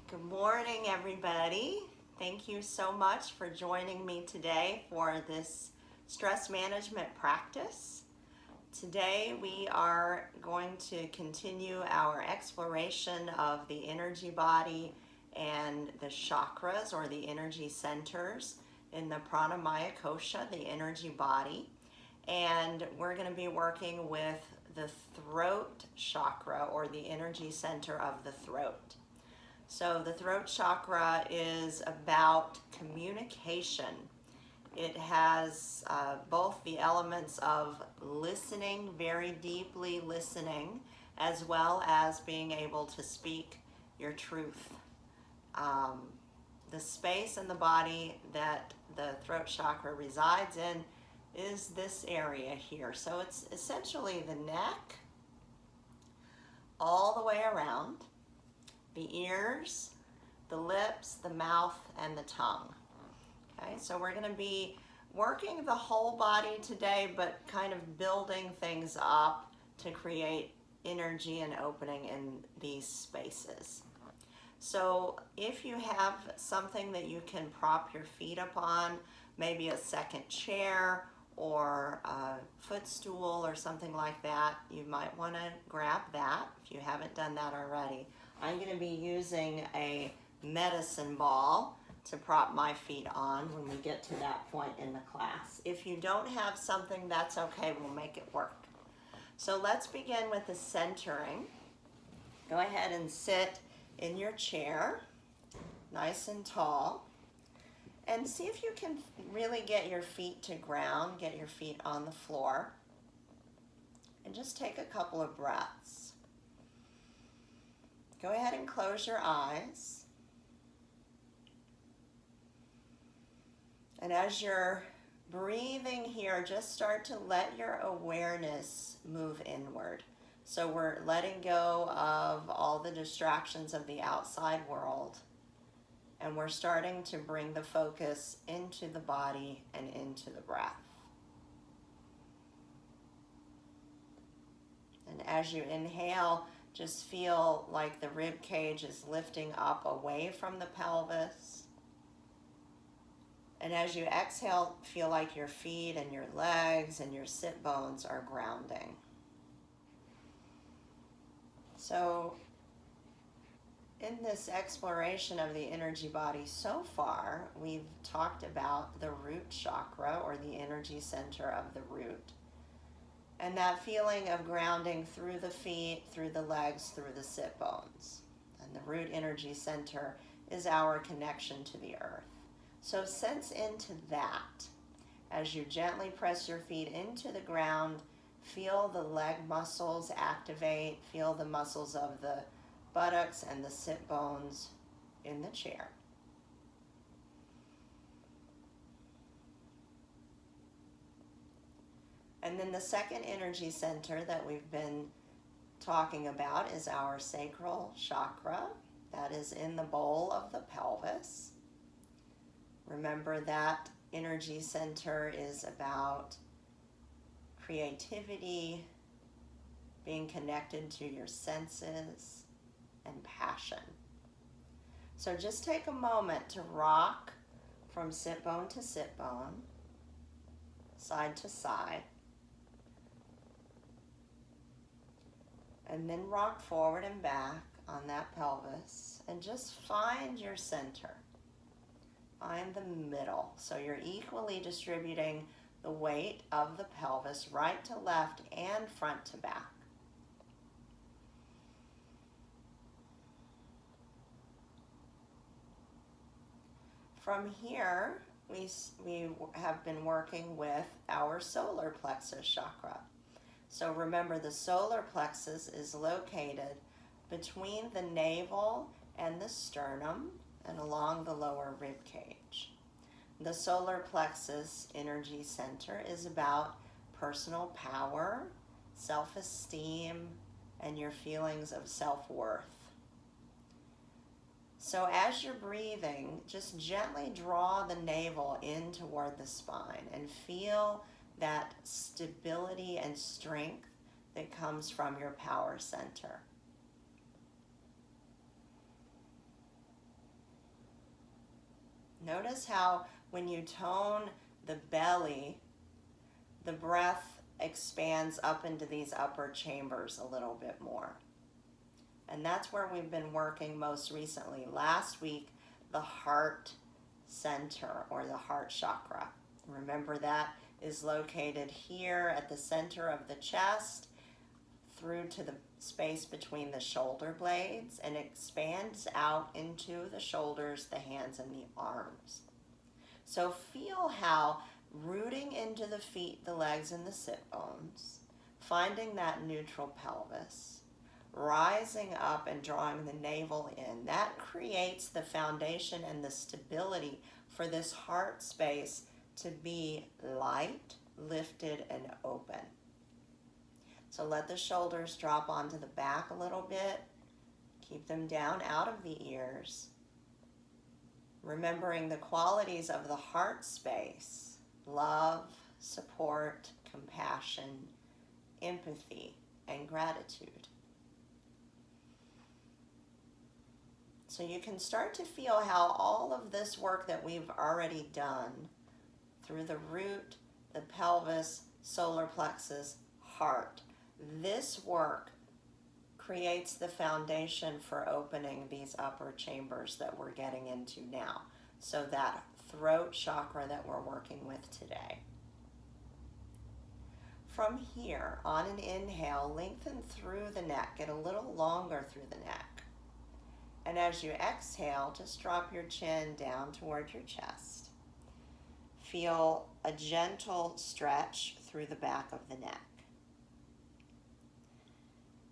Good morning, everybody. Thank you so much for joining me today for this stress management practice. Today we are going to continue our exploration of the energy body and the chakras or the energy centers in the pranamaya kosha, the energy body. And we're going to be working with the throat chakra or the energy center of the throat. So the throat chakra is about communication. It has both the elements of listening, very deeply listening, as well as being able to speak your truth. The space in the body that the throat chakra resides in is this area here. So it's essentially the neck all the way around, the ears, the lips, the mouth, and the tongue. Okay, so we're going to be working the whole body today, but kind of building things up to create energy and opening in these spaces. So if you have something that you can prop your feet up on, maybe a second chair or a footstool or something like that, you might want to grab that if you haven't done that already. I'm going to be using a medicine ball to prop my feet on when we get to that point in the class. If you don't have something, that's okay, we'll make it work. So let's begin with the centering. Go ahead and sit in your chair, nice and tall, and see if you can really get your feet to ground, get your feet on the floor, and just take a couple of breaths. Go ahead and close your eyes. And as you're breathing here, just start to let your awareness move inward. So we're letting go of all the distractions of the outside world, and we're starting to bring the focus into the body and into the breath. And as you inhale, just feel like the rib cage is lifting up away from the pelvis. And as you exhale, feel like your feet and your legs and your sit bones are grounding. So in this exploration of the energy body so far, we've talked about the root chakra or the energy center of the root. And that feeling of grounding through the feet, through the legs, through the sit bones. And the root energy center is our connection to the earth. So sense into that. As you gently press your feet into the ground, feel the leg muscles activate, feel the muscles of the buttocks and the sit bones in the chair. And then the second energy center that we've been talking about is our sacral chakra. That is in the bowl of the pelvis. Remember that energy center is about creativity, being connected to your senses, and passion. So just take a moment to rock from sit bone to sit bone, side to side. And then rock forward and back on that pelvis and just find your center. Find the middle. So you're equally distributing the weight of the pelvis right to left and front to back. From here, we have been working with our solar plexus chakra. So remember, the solar plexus is located between the navel and the sternum and along the lower rib cage. The solar plexus energy center is about personal power, self-esteem, and your feelings of self-worth. So as you're breathing, just gently draw the navel in toward the spine and feel that stability and strength that comes from your power center. Notice how when you tone the belly, the breath expands up into these upper chambers a little bit more. And that's where we've been working most recently. Last week, the heart center or the heart chakra. Remember, that is located here at the center of the chest through to the space between the shoulder blades and expands out into the shoulders, the hands, and the arms. So feel how rooting into the feet, the legs, and the sit bones, finding that neutral pelvis, rising up and drawing the navel in, that creates the foundation and the stability for this heart space to be light, lifted, and open. So let the shoulders drop onto the back a little bit. Keep them down out of the ears. Remembering the qualities of the heart space: love, support, compassion, empathy, and gratitude. So you can start to feel how all of this work that we've already done through the root, the pelvis, solar plexus, heart, this work creates the foundation for opening these upper chambers that we're getting into now. So that throat chakra that we're working with today. From here, on an inhale, lengthen through the neck, get a little longer through the neck. And as you exhale, just drop your chin down toward your chest. Feel a gentle stretch through the back of the neck.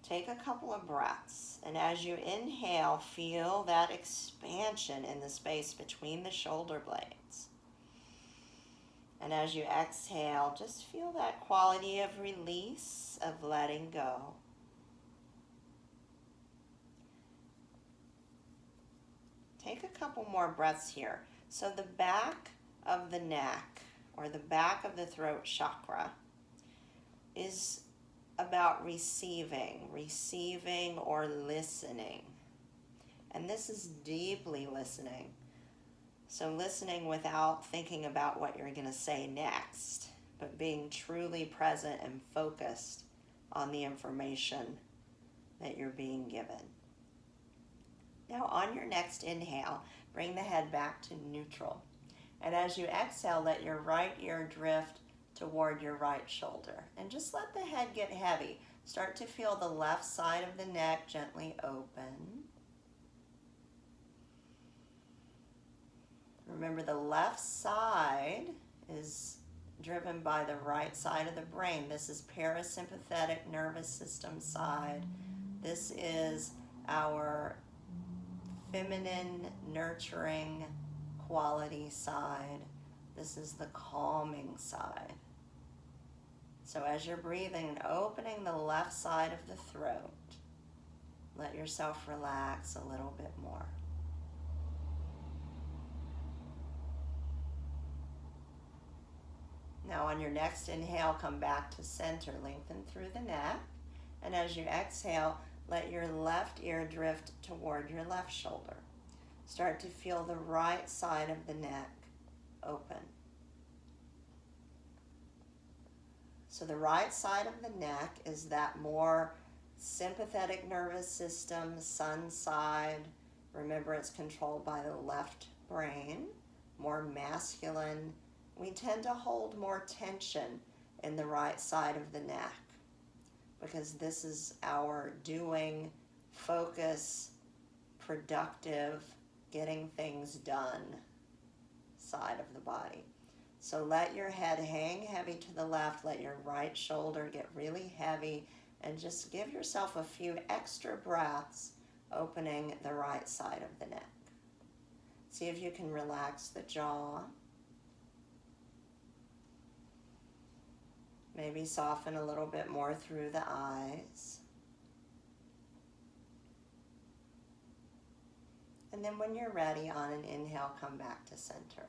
Take a couple of breaths, and as you inhale, feel that expansion in the space between the shoulder blades. And as you exhale, just feel that quality of release, of letting go. Take a couple more breaths here. So the back of the neck, or the back of the throat chakra, is about receiving or listening. And this is deeply listening. So listening without thinking about what you're going to say next, but being truly present and focused on the information that you're being given. Now on your next inhale, bring the head back to neutral. And as you exhale, let your right ear drift toward your right shoulder. And just let the head get heavy. Start to feel the left side of the neck gently open. Remember, the left side is driven by the right side of the brain. This is parasympathetic nervous system side. This is our feminine, nurturing quality side. This is the calming side. So as you're breathing and opening the left side of the throat, let yourself relax a little bit more. Now on your next inhale, come back to center, lengthen through the neck. And as you exhale, let your left ear drift toward your left shoulder. Start to feel the right side of the neck open. So the right side of the neck is that more sympathetic nervous system, sun side. Remember, it's controlled by the left brain, more masculine. We tend to hold more tension in the right side of the neck because this is our doing, focus, productive, getting things done side of the body. So let your head hang heavy to the left, let your right shoulder get really heavy, and just give yourself a few extra breaths opening the right side of the neck. See if you can relax the jaw. Maybe soften a little bit more through the eyes. And then when you're ready, on an inhale, come back to center.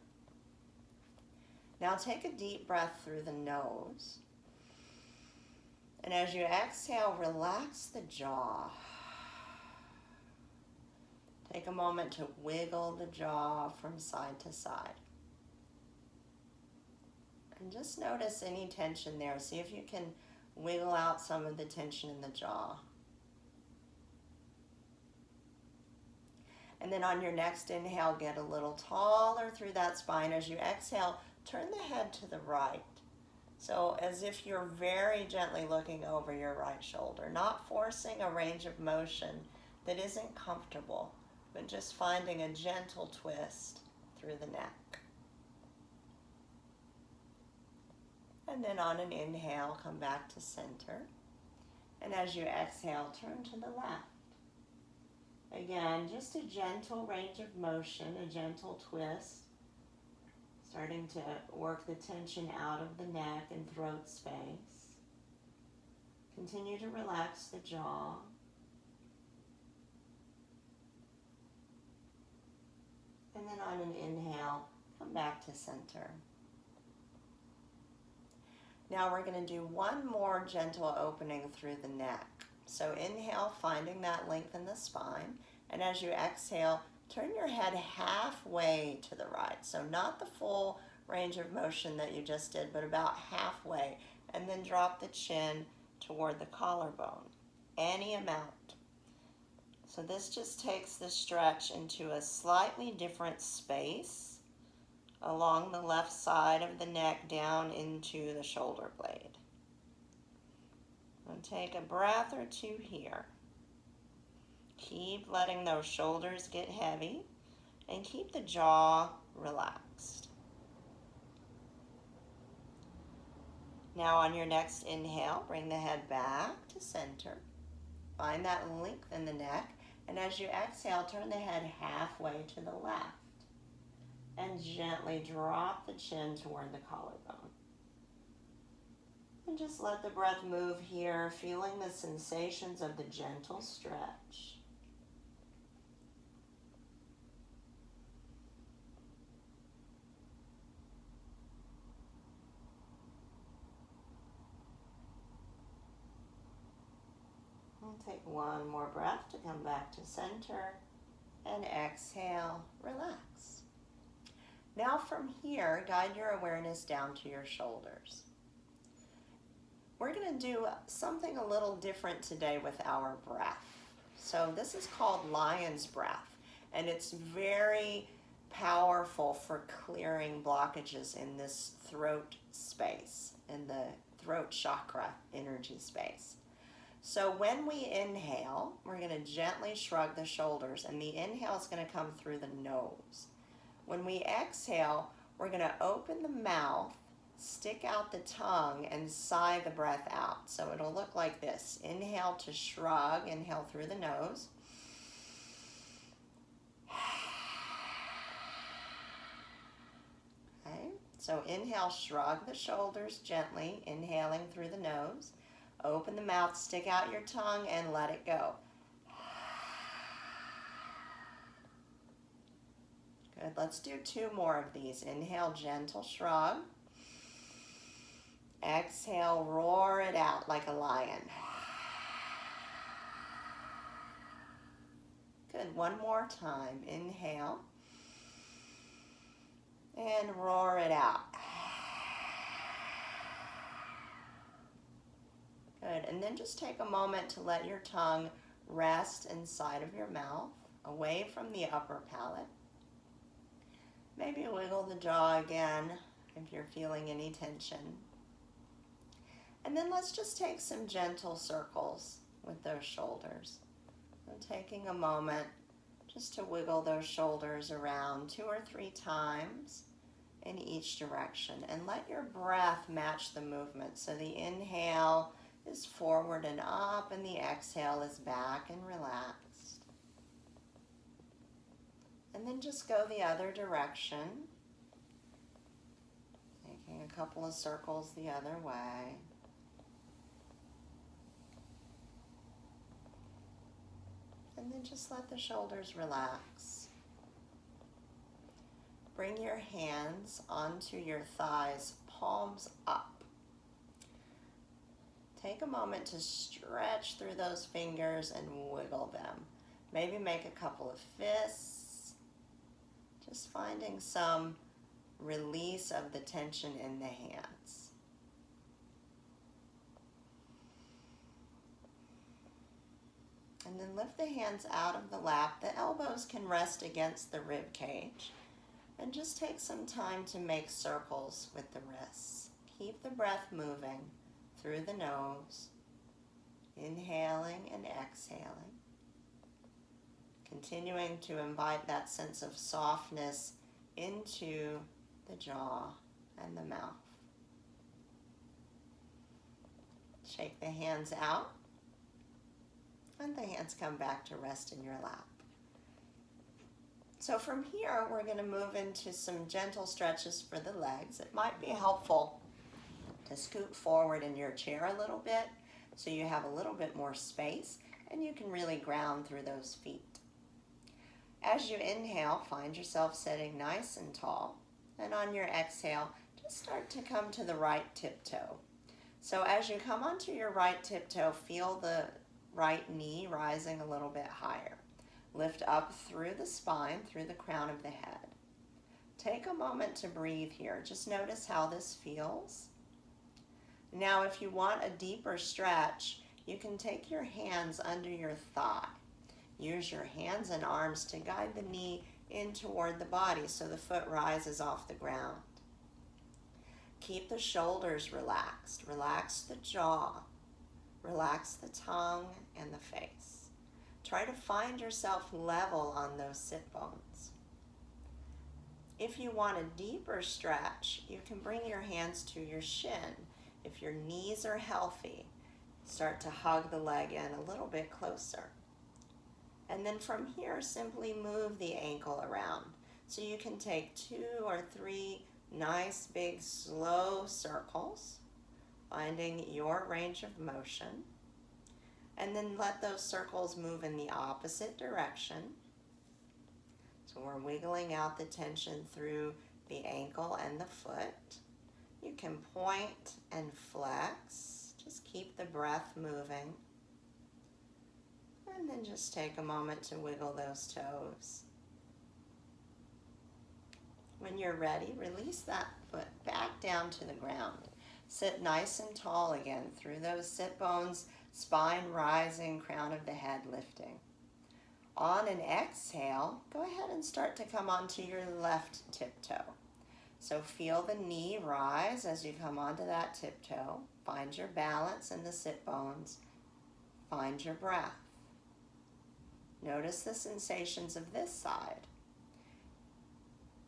Now take a deep breath through the nose. And as you exhale, relax the jaw. Take a moment to wiggle the jaw from side to side. And just notice any tension there. See if you can wiggle out some of the tension in the jaw. And then on your next inhale, get a little taller through that spine. As you exhale, turn the head to the right. So as if you're very gently looking over your right shoulder, not forcing a range of motion that isn't comfortable, but just finding a gentle twist through the neck. And then on an inhale, come back to center. And as you exhale, turn to the left. Again, just a gentle range of motion, a gentle twist. Starting to work the tension out of the neck and throat space. Continue to relax the jaw. And then on an inhale, come back to center. Now we're going to do one more gentle opening through the neck. So inhale, finding that length in the spine. And as you exhale, turn your head halfway to the right. So not the full range of motion that you just did, but about halfway. And then drop the chin toward the collarbone. Any amount. So this just takes the stretch into a slightly different space along the left side of the neck down into the shoulder blade. And take a breath or two here. Keep letting those shoulders get heavy and keep the jaw relaxed. Now on your next inhale, bring the head back to center. Find that length in the neck. And as you exhale, turn the head halfway to the left. And gently drop the chin toward the collarbone. And just let the breath move here, feeling the sensations of the gentle stretch. And take one more breath to come back to center. And exhale, relax. Now from here, guide your awareness down to your shoulders. We're going to do something a little different today with our breath. So this is called lion's breath, and it's very powerful for clearing blockages in this throat space, in the throat chakra energy space. So when we inhale, we're going to gently shrug the shoulders, and the inhale is going to come through the nose. When we exhale, we're going to open the mouth, stick out the tongue, and sigh the breath out. So it'll look like this. Inhale to shrug, inhale through the nose. Okay, so inhale, shrug the shoulders gently, inhaling through the nose. Open the mouth, stick out your tongue, and let it go. Good, let's do two more of these. Inhale, gentle shrug. Exhale, roar it out like a lion. Good, one more time. Inhale. And roar it out. Good, and then just take a moment to let your tongue rest inside of your mouth, away from the upper palate. Maybe wiggle the jaw again if you're feeling any tension. And then let's just take some gentle circles with those shoulders. So taking a moment just to wiggle those shoulders around 2 or 3 times in each direction. And let your breath match the movement. So the inhale is forward and up, and the exhale is back and relaxed. And then just go the other direction, taking a couple of circles the other way. And then just let the shoulders relax. Bring your hands onto your thighs, palms up. Take a moment to stretch through those fingers and wiggle them. Maybe make a couple of fists. Just finding some release of the tension in the hands. And then lift the hands out of the lap. The elbows can rest against the rib cage. And just take some time to make circles with the wrists. Keep the breath moving through the nose, inhaling and exhaling. Continuing to invite that sense of softness into the jaw and the mouth. Shake the hands out, and the hands come back to rest in your lap. So from here, we're going to move into some gentle stretches for the legs. It might be helpful to scoot forward in your chair a little bit so you have a little bit more space and you can really ground through those feet. As you inhale, find yourself sitting nice and tall, and on your exhale, just start to come to the right tiptoe. So as you come onto your right tiptoe, feel the right knee rising a little bit higher. Lift up through the spine, through the crown of the head. Take a moment to breathe here. Just notice how this feels. Now, if you want a deeper stretch, you can take your hands under your thigh. Use your hands and arms to guide the knee in toward the body so the foot rises off the ground. Keep the shoulders relaxed. Relax the jaw. Relax the tongue and the face. Try to find yourself level on those sit bones. If you want a deeper stretch, you can bring your hands to your shin. If your knees are healthy, start to hug the leg in a little bit closer. And then from here, simply move the ankle around. So you can take 2 or 3 nice, big, slow circles, finding your range of motion. And then let those circles move in the opposite direction. So we're wiggling out the tension through the ankle and the foot. You can point and flex. Just keep the breath moving. And then just take a moment to wiggle those toes. When you're ready, release that foot back down to the ground. Sit nice and tall again through those sit bones, spine rising, crown of the head lifting. On an exhale, go ahead and start to come onto your left tiptoe. So feel the knee rise as you come onto that tiptoe. Find your balance in the sit bones. Find your breath. Notice the sensations of this side.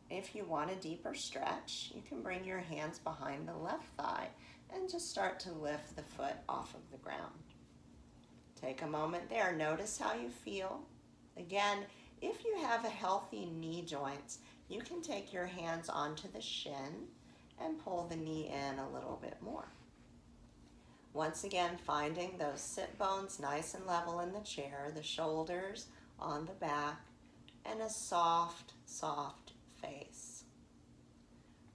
If you want a deeper stretch, you can bring your hands behind the left thigh and just start to lift the foot off of the ground. Take a moment there. Notice how you feel. Again, if you have a healthy knee joints, you can take your hands onto the shin and pull the knee in a little bit more. Once again, finding those sit bones nice and level in the chair, the shoulders on the back, and a soft, soft face.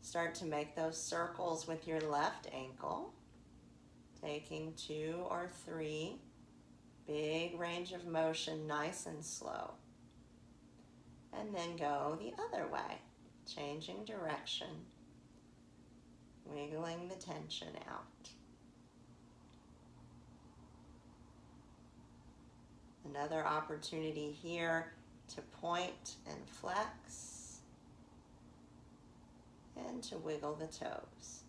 Start to make those circles with your left ankle, taking 2 or 3, big range of motion, nice and slow. And then go the other way, changing direction, wiggling the tension out. Another opportunity here to point and flex and to wiggle the toes.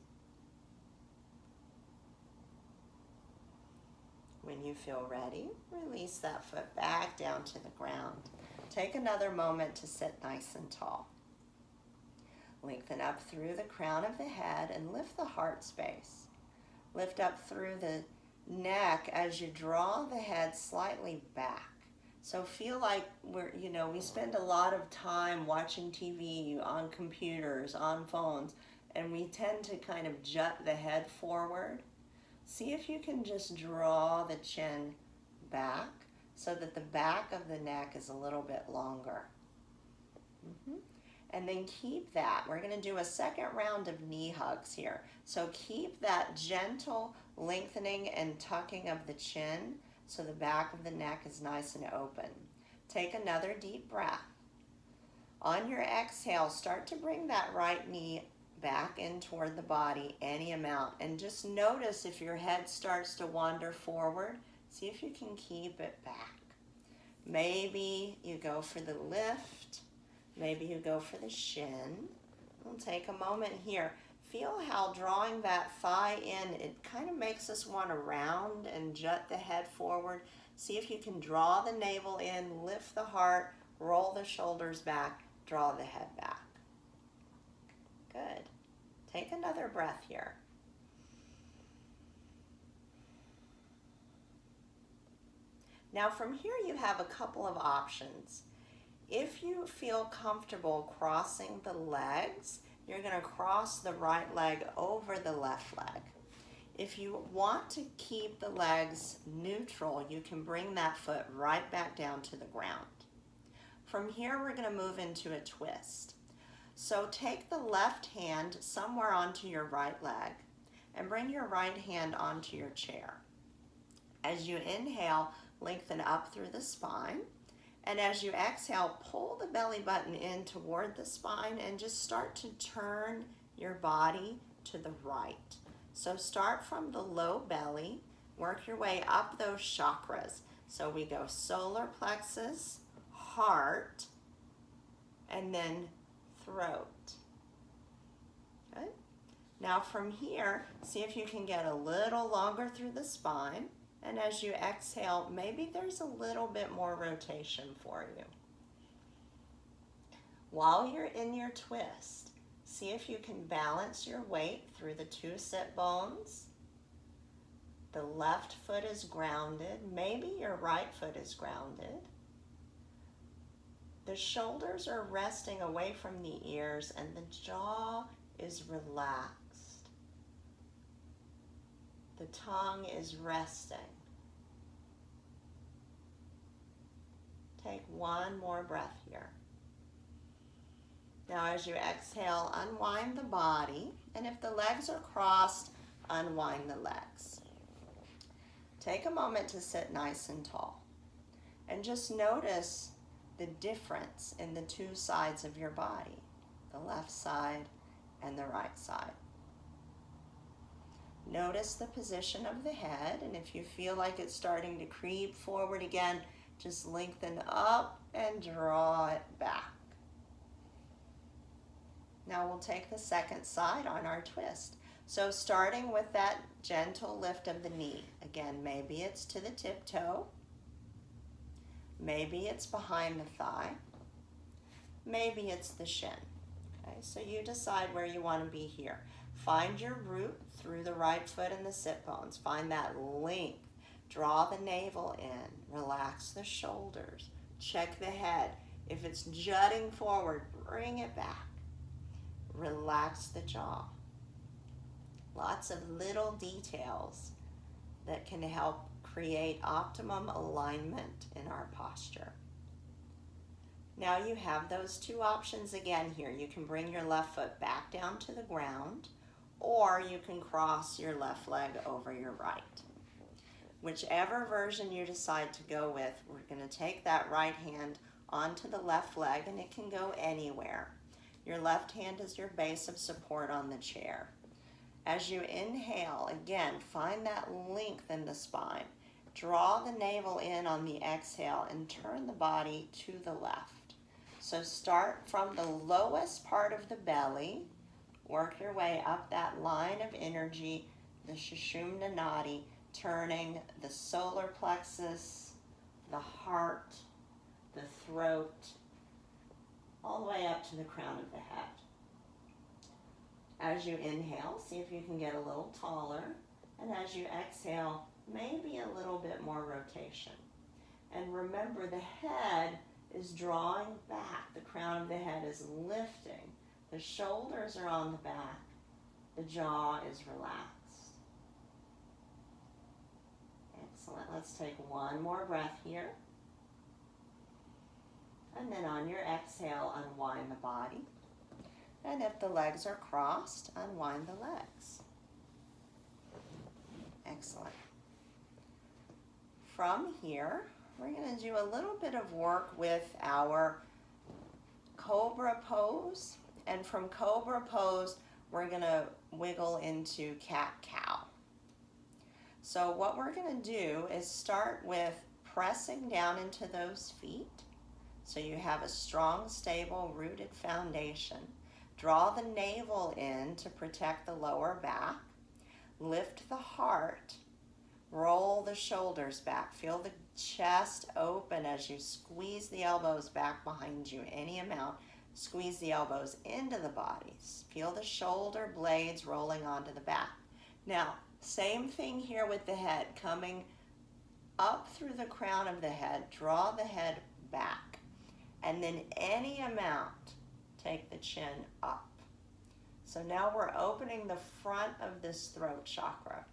When you feel ready, release that foot back down to the ground. Take another moment to sit nice and tall. Lengthen up through the crown of the head and lift the heart space. Lift up through the neck as you draw the head slightly back. So feel like we spend a lot of time watching TV, on computers, on phones, and we tend to kind of jut the head forward. See if you can just draw the chin back so that the back of the neck is a little bit longer. And then keep that. We're going to do a second round of knee hugs here. So keep that gentle lengthening and tucking of the chin so the back of the neck is nice and open. take another deep breath. On your exhale, start to bring that right knee back in toward the body any amount, and just notice if your head starts to wander forward. See if you can keep it back. Maybe you go for the lift. Maybe you go for the shin. We'll take a moment here. Feel how drawing that thigh in, it kind of makes us want to round and jut the head forward. See if you can draw the navel in, lift the heart, roll the shoulders back, draw the head back. Good. Take another breath here. Now from here you have a couple of options. If you feel comfortable crossing the legs, you're going to cross the right leg over the left leg. If you want to keep the legs neutral, you can bring that foot right back down to the ground. From here, we're going to move into a twist. So take the left hand somewhere onto your right leg and bring your right hand onto your chair. As you inhale, lengthen up through the spine. And as you exhale, pull the belly button in toward the spine and just start to turn your body to the right. So start from the low belly, work your way up those chakras. So we go solar plexus, heart, and then throat. Okay? Now from here, see if you can get a little longer through the spine. And as you exhale, maybe there's a little bit more rotation for you. While you're in your twist, see if you can balance your weight through the two sit bones. The left foot is grounded. Maybe your right foot is grounded. The shoulders are resting away from the ears and the jaw is relaxed. The tongue is resting. Take one more breath here. Now as you exhale, unwind the body, and if the legs are crossed, unwind the legs. Take a moment to sit nice and tall, and just notice the difference in the two sides of your body, the left side and the right side. Notice the position of the head, and if you feel like it's starting to creep forward again, just lengthen up and draw it back. Now we'll take the second side on our twist. So starting with that gentle lift of the knee. Again, maybe it's to the tiptoe. Maybe it's behind the thigh. Maybe it's the shin. Okay, so you decide where you want to be here. Find your root through the right foot and the sit bones. Find that length. Draw the navel in, relax the shoulders, check the head. If it's jutting forward, bring it back. Relax the jaw. Lots of little details that can help create optimum alignment in our posture. Now you have those two options again here. You can bring your left foot back down to the ground, or you can cross your left leg over your right. Whichever version you decide to go with, we're going to take that right hand onto the left leg, and it can go anywhere. Your left hand is your base of support on the chair. As you inhale, again, find that length in the spine. Draw the navel in on the exhale and turn the body to the left. So start from the lowest part of the belly, work your way up that line of energy, the Sushumna Nadi, turning the solar plexus, the heart, the throat, all the way up to the crown of the head. As you inhale, see if you can get a little taller, and as you exhale, maybe a little bit more rotation. And remember, the head is drawing back. The crown of the head is lifting. The shoulders are on the back. The jaw is relaxed. Excellent. Let's take one more breath here. And then on your exhale, unwind the body. And if the legs are crossed, unwind the legs. Excellent. From here, we're going to do a little bit of work with our Cobra pose. And from Cobra pose, we're going to wiggle into cat-cow. So what we're going to do is start with pressing down into those feet so you have a strong, stable, rooted foundation. Draw the navel in to protect the lower back. Lift the heart. Roll the shoulders back. Feel the chest open as you squeeze the elbows back behind you, any amount. Squeeze the elbows into the body. Feel the shoulder blades rolling onto the back. Now, same thing here with the head, coming up through the crown of the head. Draw the head back. And then any amount, take the chin up. So now we're opening the front of this throat chakra.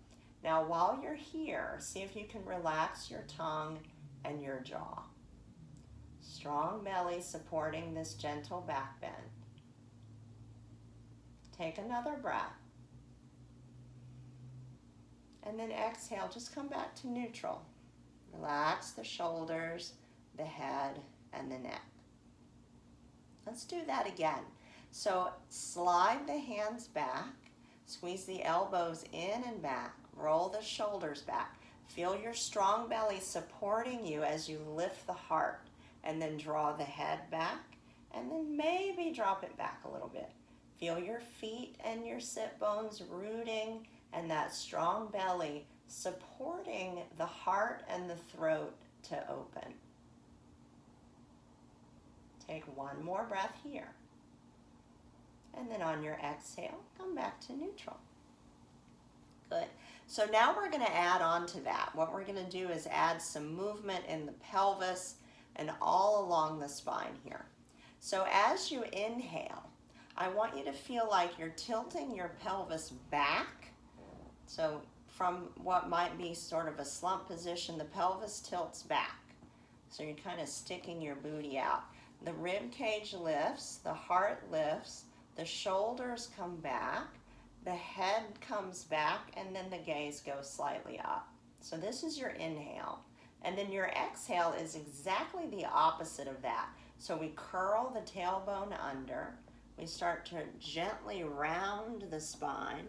Now while you're here, see if you can relax your tongue and your jaw. Strong belly supporting this gentle back bend. Take another breath. And then exhale, just come back to neutral. Relax the shoulders, the head, and the neck. Let's do that again. So slide the hands back, squeeze the elbows in and back, roll the shoulders back. Feel your strong belly supporting you as you lift the heart, and then draw the head back, and then maybe drop it back a little bit. Feel your feet and your sit bones rooting, and that strong belly supporting the heart and the throat to open. Take one more breath here. And then on your exhale, come back to neutral. Good. So now we're going to add on to that. What we're going to do is add some movement in the pelvis and all along the spine here. So as you inhale, I want you to feel like you're tilting your pelvis back. So from what might be sort of a slump position, the pelvis tilts back. So you're kind of sticking your booty out. The rib cage lifts, the heart lifts, the shoulders come back, the head comes back, and then the gaze goes slightly up. So this is your inhale. And then your exhale is exactly the opposite of that. So we curl the tailbone under. We start to gently round the spine.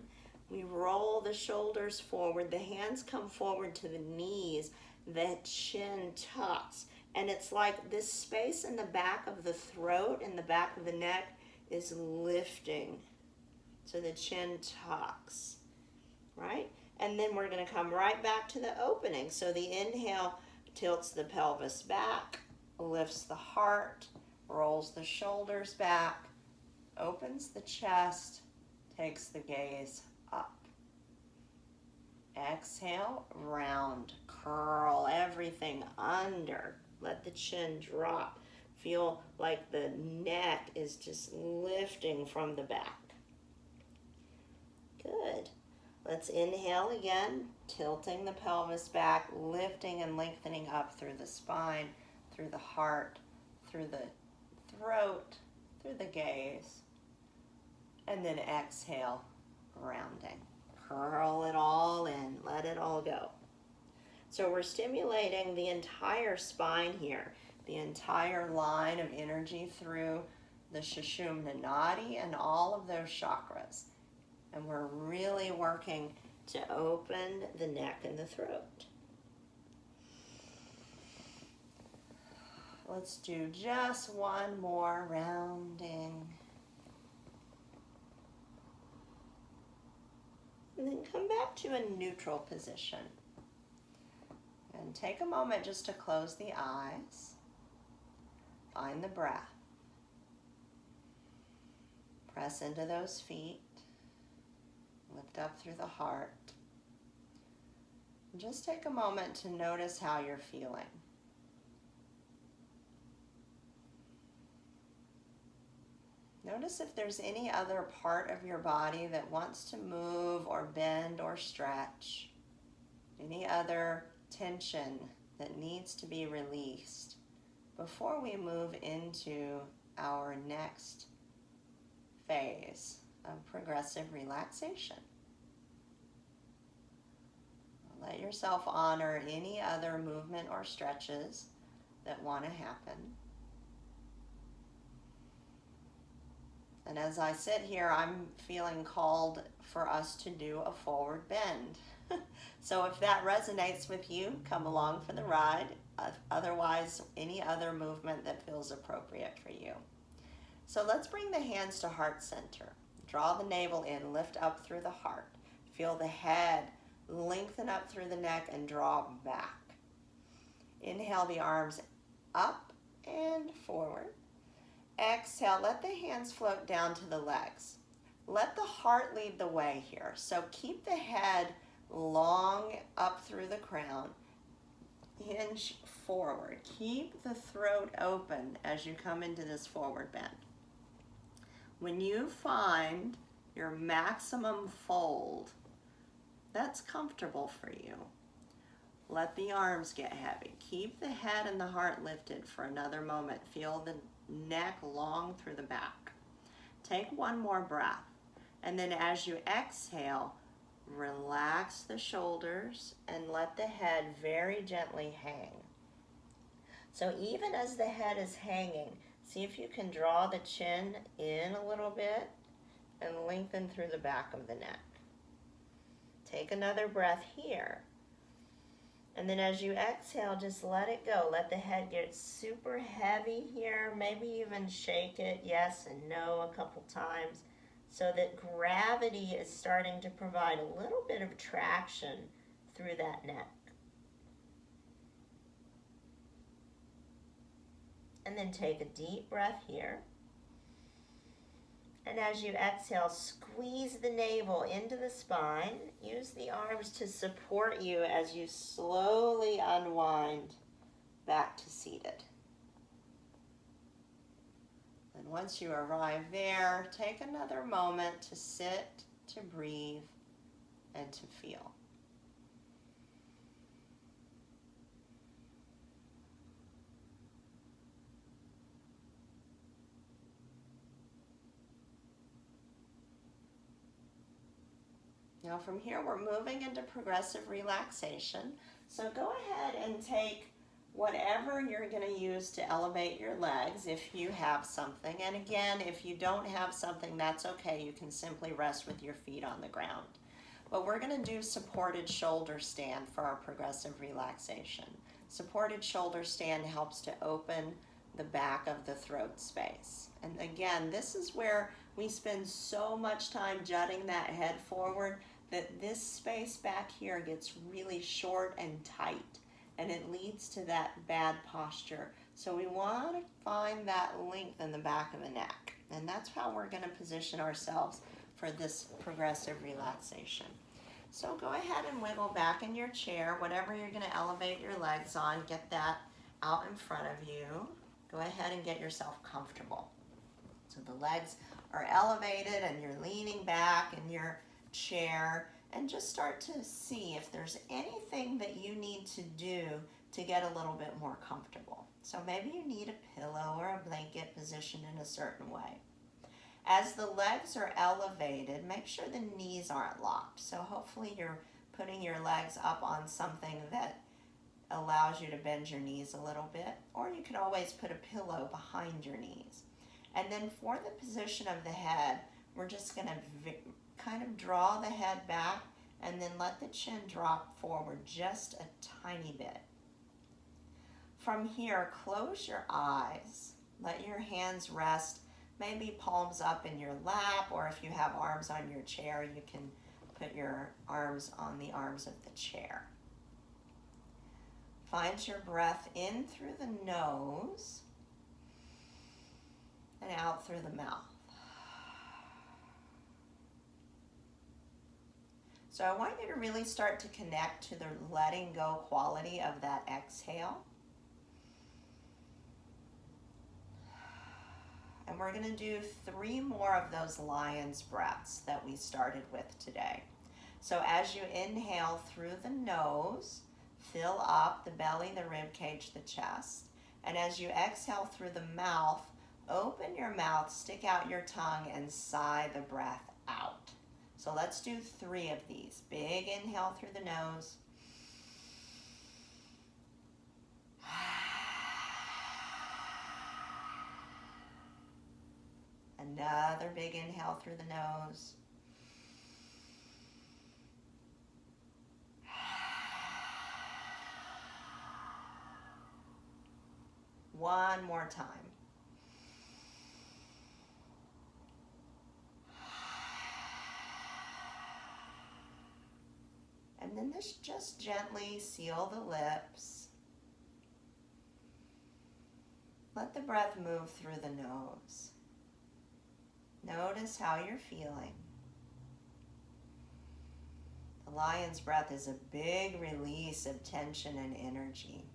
We roll the shoulders forward. The hands come forward to the knees. The chin tucks. And it's like this space in the back of the throat and the back of the neck is lifting. So the chin tucks, right? And then we're going to come right back to the opening. So the inhale tilts the pelvis back, lifts the heart, rolls the shoulders back, opens the chest, takes the gaze up. Exhale, round, curl everything under. Let the chin drop. Feel like the neck is just lifting from the back. Good. Let's inhale again, tilting the pelvis back, lifting and lengthening up through the spine, through the heart, through the throat, through the gaze. And then exhale, rounding. Curl it all in, let it all go. So we're stimulating the entire spine here, the entire line of energy through the Sushumna Nadi and all of those chakras. And we're really working to open the neck and the throat. Let's do just one more rounding. And then come back to a neutral position. And take a moment just to close the eyes. Find the breath. Press into those feet. Lift up through the heart. And just take a moment to notice how you're feeling. Notice if there's any other part of your body that wants to move or bend or stretch. Any other tension that needs to be released before we move into our next phase of progressive relaxation. Let yourself honor any other movement or stretches that want to happen. And as I sit here, I'm feeling called for us to do a forward bend. So if that resonates with you, come along for the ride. Otherwise, any other movement that feels appropriate for you. So let's bring the hands to heart center. Draw the navel in, lift up through the heart. Feel the head lengthen up through the neck and draw back. Inhale the arms up and forward. Exhale, let the hands float down to the legs. Let the heart lead the way here. So keep the head long up through the crown. Hinge forward. Keep the throat open as you come into this forward bend. When you find your maximum fold that's comfortable for you, let the arms get heavy. Keep the head and the heart lifted for another moment. Feel the neck long through the back. Take one more breath. And then as you exhale, relax the shoulders and let the head very gently hang. So even as the head is hanging, see if you can draw the chin in a little bit and lengthen through the back of the neck. Take another breath here. And then as you exhale, just let it go. Let the head get super heavy here. Maybe even shake it yes and no a couple times so that gravity is starting to provide a little bit of traction through that neck. And then take a deep breath here. And as you exhale, squeeze the navel into the spine. Use the arms to support you as you slowly unwind back to seated. And once you arrive there, take another moment to sit, to breathe, and to feel. Now from here, we're moving into progressive relaxation. So go ahead and take whatever you're going to use to elevate your legs if you have something. And again, if you don't have something, that's okay. You can simply rest with your feet on the ground. But we're going to do supported shoulder stand for our progressive relaxation. Supported shoulder stand helps to open the back of the throat space. And again, this is where we spend so much time jutting that head forward that this space back here gets really short and tight, and it leads to that bad posture. So we want to find that length in the back of the neck, and that's how we're going to position ourselves for this progressive relaxation. So go ahead and wiggle back in your chair. Whatever you're going to elevate your legs on, get that out in front of you. Go ahead and get yourself comfortable. So the legs are elevated and you're leaning back in your chair, and just start to see if there's anything that you need to do to get a little bit more comfortable. So maybe you need a pillow or a blanket positioned in a certain way. As the legs are elevated, make sure the knees aren't locked. So hopefully you're putting your legs up on something that allows you to bend your knees a little bit, or you can always put a pillow behind your knees. And then for the position of the head, we're just going to kind of draw the head back and then let the chin drop forward just a tiny bit. From here, close your eyes. Let your hands rest, maybe palms up in your lap, or if you have arms on your chair, you can put your arms on the arms of the chair. Find your breath in through the nose and out through the mouth. So I want you to really start to connect to the letting go quality of that exhale. And we're going to do 3 more of those lion's breaths that we started with today. So as you inhale through the nose, fill up the belly, the rib cage, the chest. And as you exhale through the mouth, open your mouth, stick out your tongue, and sigh the breath out. So let's do 3 of these. Big inhale through the nose. Another big inhale through the nose. One more time. And then just gently seal the lips. Let the breath move through the nose. Notice how you're feeling. The lion's breath is a big release of tension and energy.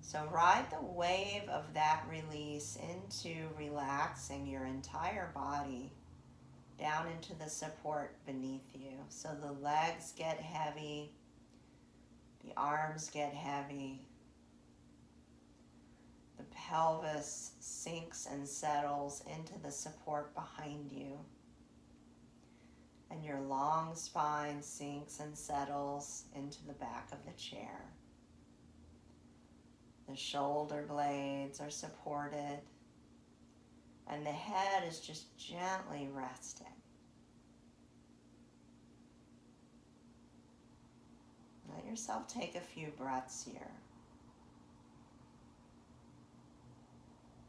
So ride the wave of that release into relaxing your entire body down into the support beneath you. So the legs get heavy, the arms get heavy, the pelvis sinks and settles into the support behind you, and your long spine sinks and settles into the back of the chair. The shoulder blades are supported, and the head is just gently resting. Let yourself take a few breaths here.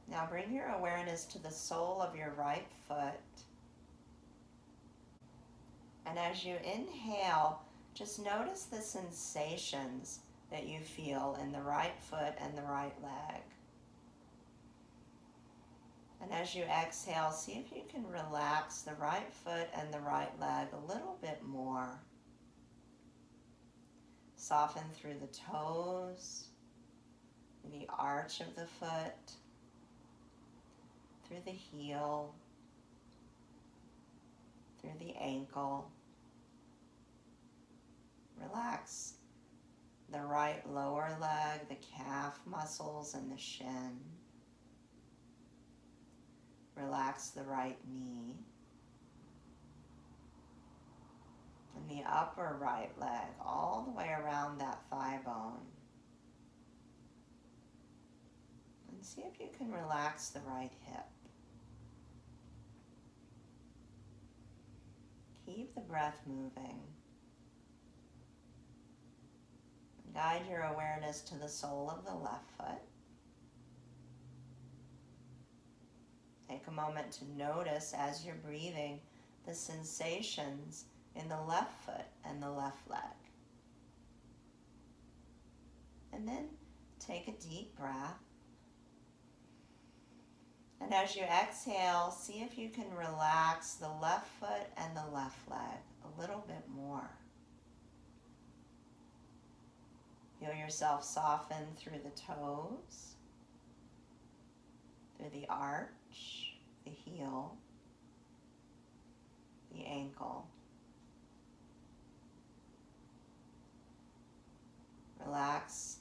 Now bring your awareness to the sole of your right foot. And as you inhale, just notice the sensations that you feel in the right foot and the right leg. And as you exhale, see if you can relax the right foot and the right leg a little bit more. Soften through the toes, the arch of the foot, through the heel, through the ankle. Relax the right lower leg, the calf muscles, and the shin. Relax the right knee. And the upper right leg, all the way around that thigh bone. And see if you can relax the right hip. Keep the breath moving. Guide your awareness to the sole of the left foot. Take a moment to notice as you're breathing the sensations in the left foot and the left leg. And then take a deep breath. And as you exhale, see if you can relax the left foot and the left leg a little bit more. Feel yourself soften through the toes, through the arch, the heel, the ankle. Relax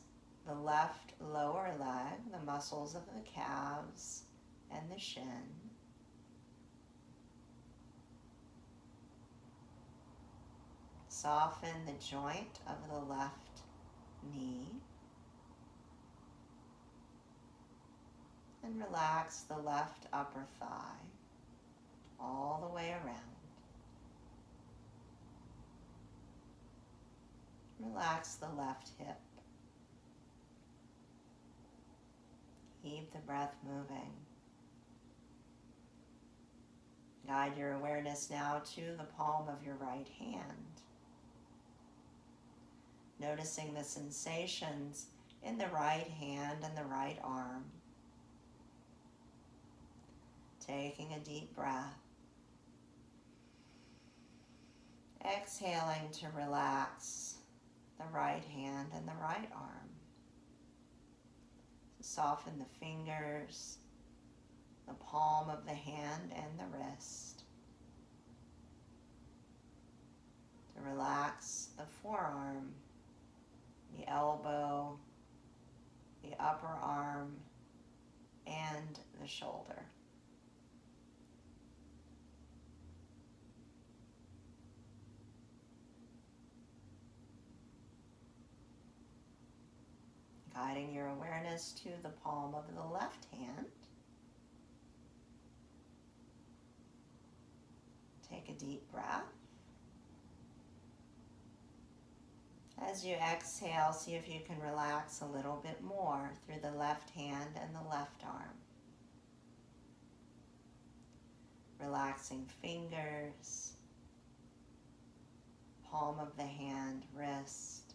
the left lower leg, the muscles of the calves and the shin. Soften the joint of the left knee. And relax the left upper thigh all the way around. Relax the left hip. Keep the breath moving. Guide your awareness now to the palm of your right hand. Noticing the sensations in the right hand and the right arm. Taking a deep breath. Exhaling to relax the right hand and the right arm. To soften the fingers, the palm of the hand and the wrist. To relax the forearm, the elbow, the upper arm, and the shoulder. Guiding your awareness to the palm of the left hand. deep breath. As you exhale, see if you can relax a little bit more through the left hand and the left arm. Relaxing fingers, palm of the hand, wrist,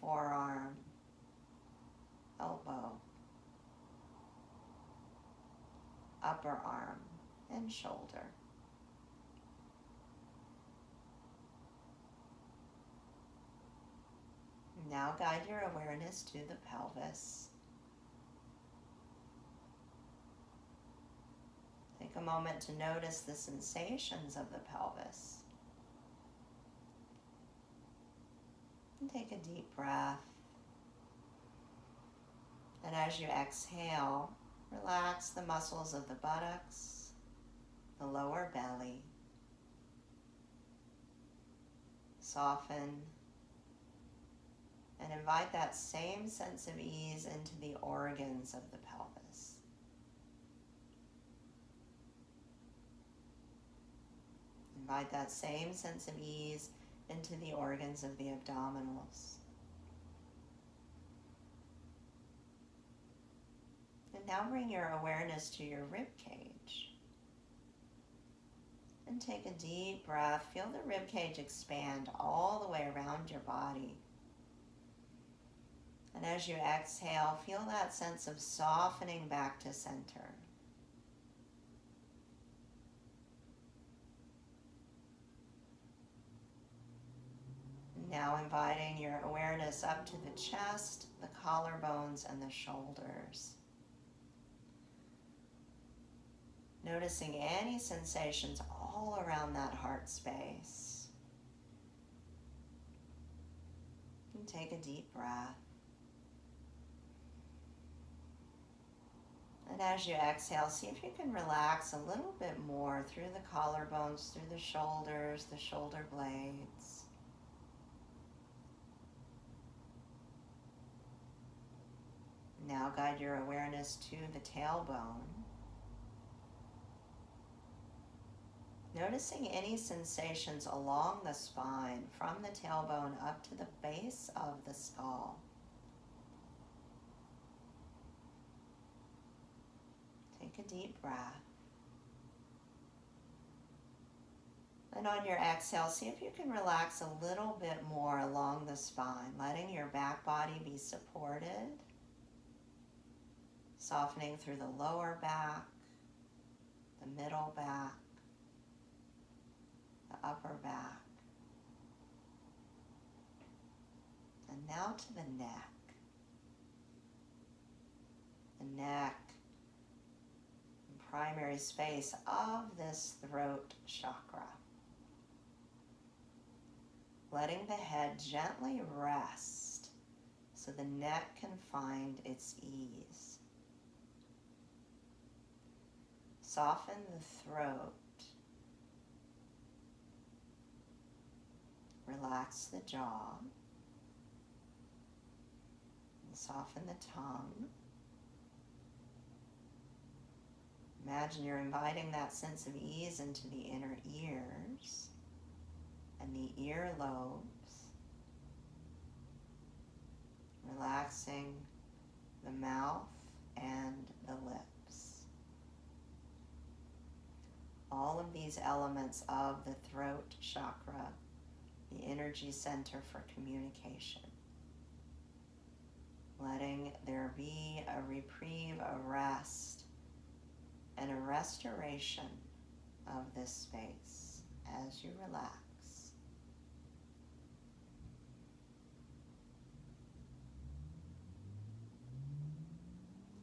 forearm, elbow, upper arm, and shoulder. Now guide your awareness to the pelvis. Take a moment to notice the sensations of the pelvis. And take a deep breath. And as you exhale, relax the muscles of the buttocks, the lower belly. Soften and invite that same sense of ease into the organs of the pelvis. Invite that same sense of ease into the organs of the abdominals. And now bring your awareness to your rib cage. And take a deep breath. Feel the rib cage expand all the way around your body. And as you exhale, feel that sense of softening back to center. Now inviting your awareness up to the chest, the collarbones, and the shoulders. Noticing any sensations all around that heart space. And take a deep breath. And as you exhale, see if you can relax a little bit more through the collarbones, through the shoulders, the shoulder blades. Now guide your awareness to the tailbone. Noticing any sensations along the spine, from the tailbone up to the base of the skull. Take a deep breath. And on your exhale, see if you can relax a little bit more along the spine, letting your back body be supported, softening through the lower back, the middle back, the upper back, and now to the neck. The neck, primary space of this throat chakra. Letting the head gently rest so the neck can find its ease. Soften the throat. Relax the jaw. And soften the tongue. Imagine you're inviting that sense of ease into the inner ears and the ear lobes. Relaxing the mouth and the lips. All of these elements of the throat chakra, the energy center for communication. Letting there be a reprieve, a rest, and a restoration of this space as you relax.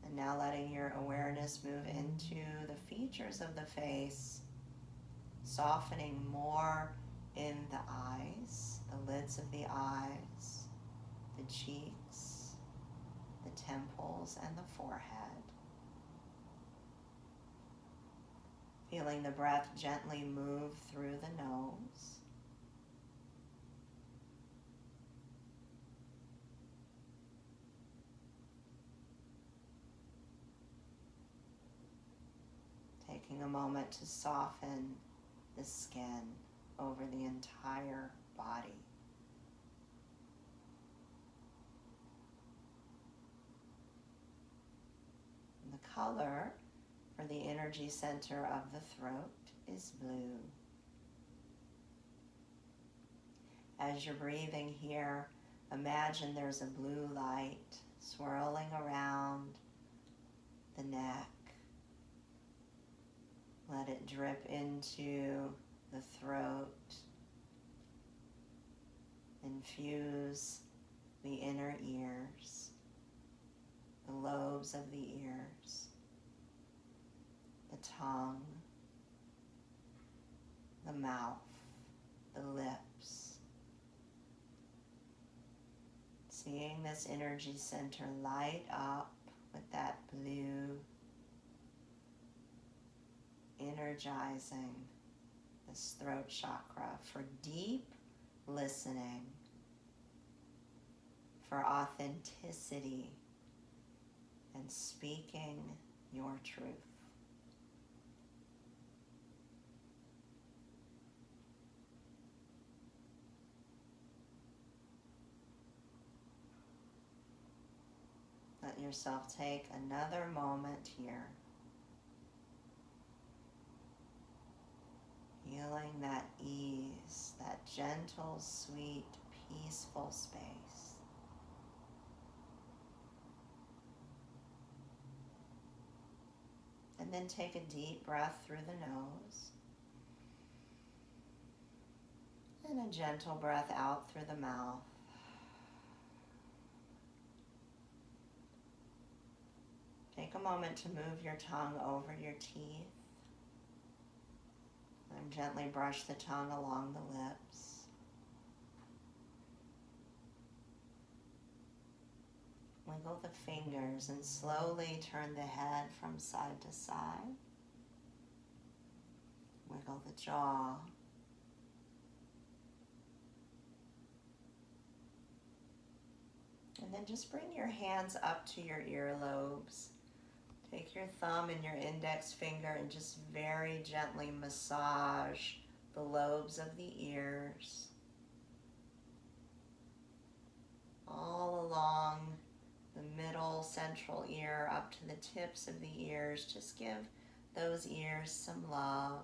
And now letting your awareness move into the features of the face, softening more in the eyes, the lids of the eyes, the cheeks, the temples, and the forehead. Feeling the breath gently move through the nose. Take Taking a moment to soften the skin over the entire body. And the color for the energy center of the throat is blue. As you're breathing here, imagine there's a blue light swirling around the neck. Let it drip into the throat. Infuse the inner ears, the lobes of the ears, the tongue, the mouth, the lips. Seeing this energy center light up with that blue, energizing this throat chakra for deep listening, for authenticity, and speaking your truth. Let yourself take another moment here, feeling that ease, that gentle, sweet, peaceful space. And then take a deep breath through the nose and a gentle breath out through the mouth. Take a moment to move your tongue over your teeth. And gently brush the tongue along the lips. Wiggle the fingers and slowly turn the head from side to side. Wiggle the jaw. And then just bring your hands up to your earlobes. Take your thumb and your index finger and just very gently massage the lobes of the ears, all along the middle central ear up to the tips of the ears. Just give those ears some love.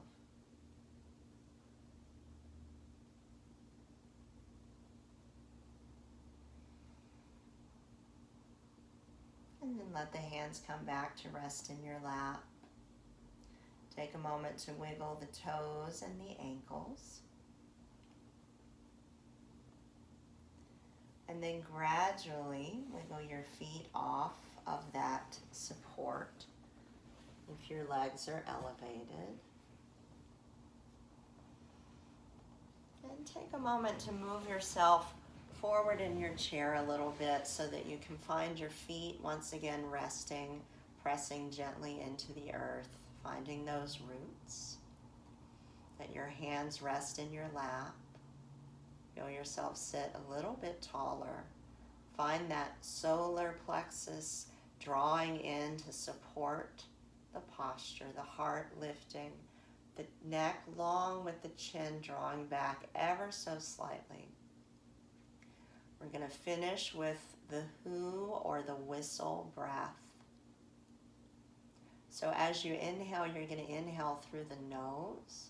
And then let the hands come back to rest in your lap. Take a moment to wiggle the toes and the ankles. And then gradually wiggle your feet off of that support if your legs are elevated. And take a moment to move yourself forward in your chair a little bit so that you can find your feet once again resting, pressing gently into the earth, finding those roots. Let your hands rest in your lap. Feel yourself sit a little bit taller. Find that solar plexus drawing in to support the posture, the heart lifting, the neck long with the chin drawing back ever so slightly. We're going to finish with the who or the whistle breath. So as you inhale, you're going to inhale through the nose.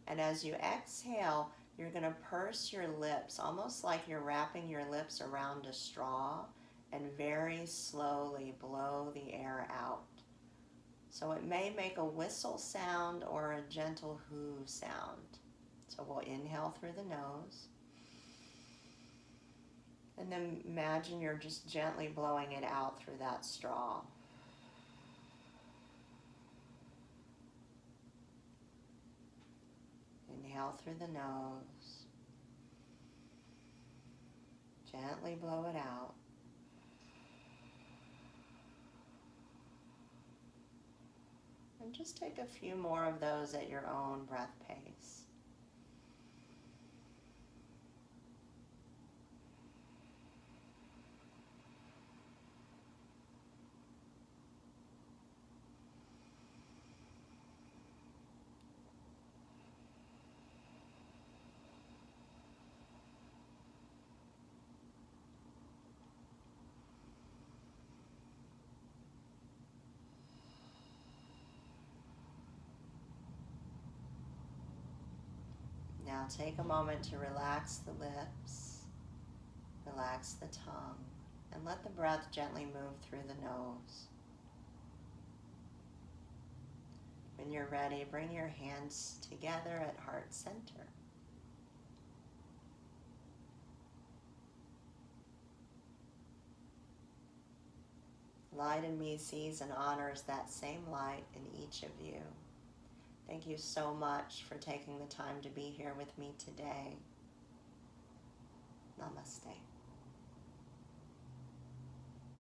And as you exhale, you're going to purse your lips, almost like you're wrapping your lips around a straw, and very slowly blow the air out. So it may make a whistle sound or a gentle who sound. So we'll inhale through the nose. And then imagine you're just gently blowing it out through that straw. Inhale through the nose. Gently blow it out. And just take a few more of those at your own breath pace. Now take a moment to relax the lips, relax the tongue, and let the breath gently move through the nose. When you're ready, bring your hands together at heart center. Light in me sees and honors that same light in each of you. Thank you so much for taking the time to be here with me today. Namaste.